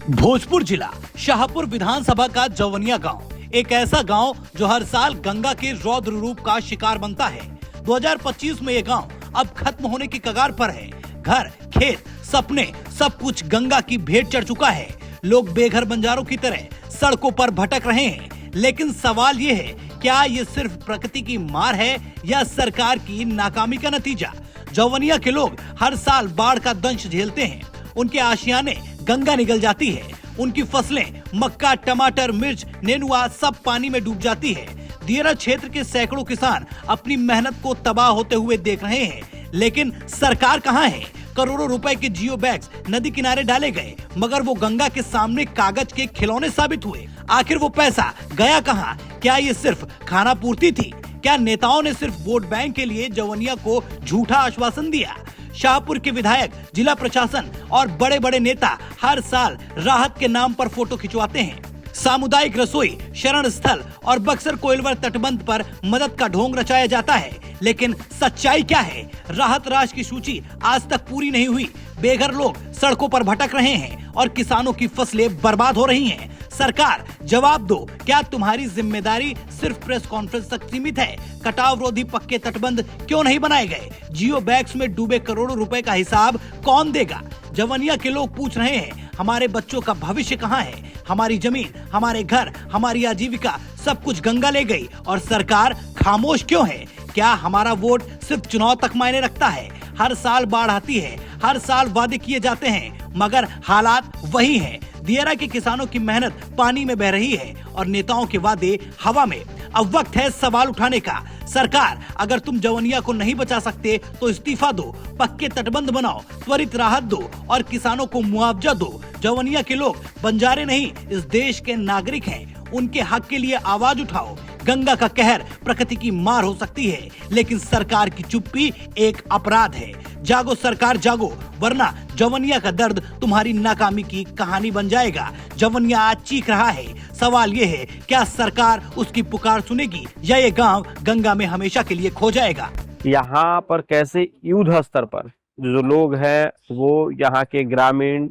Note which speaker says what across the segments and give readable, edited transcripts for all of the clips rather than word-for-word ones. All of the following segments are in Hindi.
Speaker 1: भोजपुर जिला शाहपुर विधानसभा का जवनिया गांव एक ऐसा गांव जो हर साल गंगा के रौद्र रूप का शिकार बनता है। 2025 में ये गांव अब खत्म होने की कगार पर है। घर, खेत, सपने सब कुछ गंगा की भेंट चढ़ चुका है। लोग बेघर बंजारों की तरह सड़कों पर भटक रहे हैं। लेकिन सवाल ये है, क्या ये सिर्फ प्रकृति की मार है या सरकार की नाकामी का नतीजा? जवनिया के लोग हर साल बाढ़ का दंश झेलते हैं। उनके आशियाने गंगा निगल जाती है। उनकी फसलें मक्का, टमाटर, मिर्च, नेनुआ सब पानी में डूब जाती है। दियरा क्षेत्र के सैकड़ों किसान अपनी मेहनत को तबाह होते हुए देख रहे हैं। लेकिन सरकार कहाँ है? करोड़ों रुपए के जियो बैग्स नदी किनारे डाले गए, मगर वो गंगा के सामने कागज के खिलौने साबित हुए। आखिर वो पैसा गया कहाँ? क्या ये सिर्फ खाना पूर्ति थी? क्या नेताओं ने सिर्फ वोट बैंक के लिए जवनिया को झूठा आश्वासन दिया? शाहपुर के विधायक, जिला प्रशासन और बड़े बड़े नेता हर साल राहत के नाम पर फोटो खिंचवाते हैं। सामुदायिक रसोई, शरण स्थल और बक्सर कोइलवर तटबंध पर मदद का ढोंग रचाया जाता है। लेकिन सच्चाई क्या है? राहत राशि की सूची आज तक पूरी नहीं हुई। बेघर लोग सड़कों पर भटक रहे हैं और किसानों की फसलें बर्बाद हो रही हैं। सरकार जवाब दो, क्या तुम्हारी जिम्मेदारी सिर्फ प्रेस कॉन्फ्रेंस तक सीमित है? कटाव रोधी पक्के तटबंध क्यों नहीं बनाए गए? जियो बैग्स में डूबे करोड़ों रुपए का हिसाब कौन देगा? जवनिया के लोग पूछ रहे हैं, हमारे बच्चों का भविष्य कहाँ है? हमारी जमीन, हमारे घर, हमारी आजीविका सब कुछ गंगा ले गई और सरकार खामोश क्यों है? क्या हमारा वोट सिर्फ चुनाव तक मायने रखता है? हर साल बाढ़ आती है, हर साल वादे किए जाते हैं, मगर हालात वही हैं। दियरा के किसानों की मेहनत पानी में बह रही है और नेताओं के वादे हवा में। अब वक्त है सवाल उठाने का। सरकार, अगर तुम जवनिया को नहीं बचा सकते तो इस्तीफा दो, पक्के तटबंध बनाओ, त्वरित राहत दो और किसानों को मुआवजा दो। जवनिया के लोग बंजारे नहीं, इस देश के नागरिक हैं। उनके हक के लिए आवाज उठाओ। गंगा का कहर प्रकृति की मार हो सकती है, लेकिन सरकार की चुप्पी एक अपराध है। जागो सरकार जागो, वरना जवनिया का दर्द तुम्हारी नाकामी की कहानी बन जाएगा। जवनिया आज चीख रहा है। सवाल ये है, क्या सरकार उसकी पुकार सुनेगी या ये गांव गंगा में हमेशा के लिए खो जाएगा?
Speaker 2: यहाँ पर कैसे युद्ध स्तर पर जो लोग हैं वो यहाँ के ग्रामीण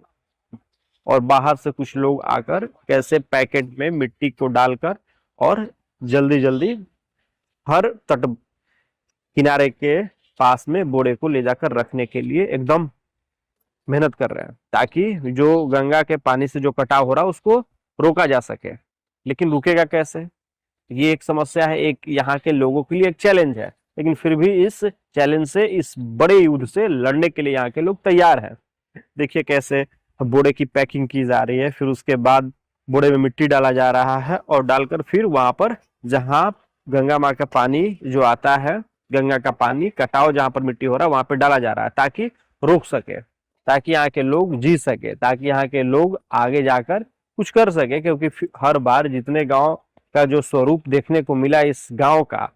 Speaker 2: और बाहर से कुछ लोग आकर कैसे पैकेट में मिट्टी को डालकर और जल्दी जल्दी हर तट किनारे के पास में बोरे को ले जाकर रखने के लिए एकदम मेहनत कर रहे हैं, ताकि जो गंगा के पानी से जो कटाव हो रहा है उसको रोका जा सके। लेकिन रुकेगा कैसे? ये एक समस्या है, एक यहाँ के लोगों के लिए एक चैलेंज है। लेकिन फिर भी इस चैलेंज से, इस बड़े युद्ध से लड़ने के लिए यहाँ के लोग तैयार हैं। देखिए कैसे बोरे की पैकिंग की जा रही है, फिर उसके बाद बोरे में मिट्टी डाला जा रहा है और डालकर फिर वहां पर जहां गंगा माँ का पानी जो आता है, गंगा का पानी कटाव जहां पर मिट्टी हो रहा है वहां पर डाला जा रहा है, ताकि रोक सके, ताकि यहाँ के लोग जी सके, ताकि यहाँ के लोग आगे जाकर कुछ कर सके। क्योंकि हर बार जितने गांव का जो स्वरूप देखने को मिला इस गांव का,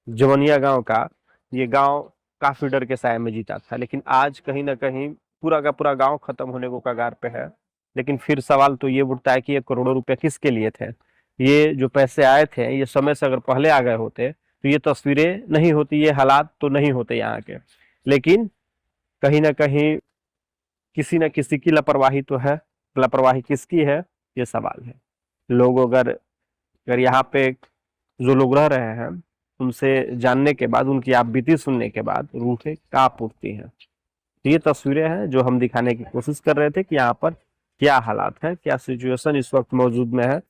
Speaker 2: जवनिया गांव का, ये गांव काफी डर के साए में जीता था। लेकिन आज कहीं ना कहीं पूरा का पूरा गांव खत्म होने को कगार पे है। लेकिन फिर सवाल तो ये उठता है कि ये करोड़ों रुपए किसके लिए थे? ये जो पैसे आए थे, ये समय से अगर पहले आ गए होते तो ये तस्वीरें नहीं होती, ये हालात तो नहीं होते यहाँ के। लेकिन कहीं ना कहीं किसी न किसी की लापरवाही तो है। लापरवाही किसकी है, ये सवाल है। लोग अगर यहाँ पे जो लोग रह रहे हैं उनसे जानने के बाद, उनकी आप बीती सुनने के बाद रूठे कांप उठती हैं। ये तस्वीरें हैं जो हम दिखाने की कोशिश कर रहे थे कि यहाँ पर क्या हालात है, क्या सिचुएशन इस वक्त मौजूद में है।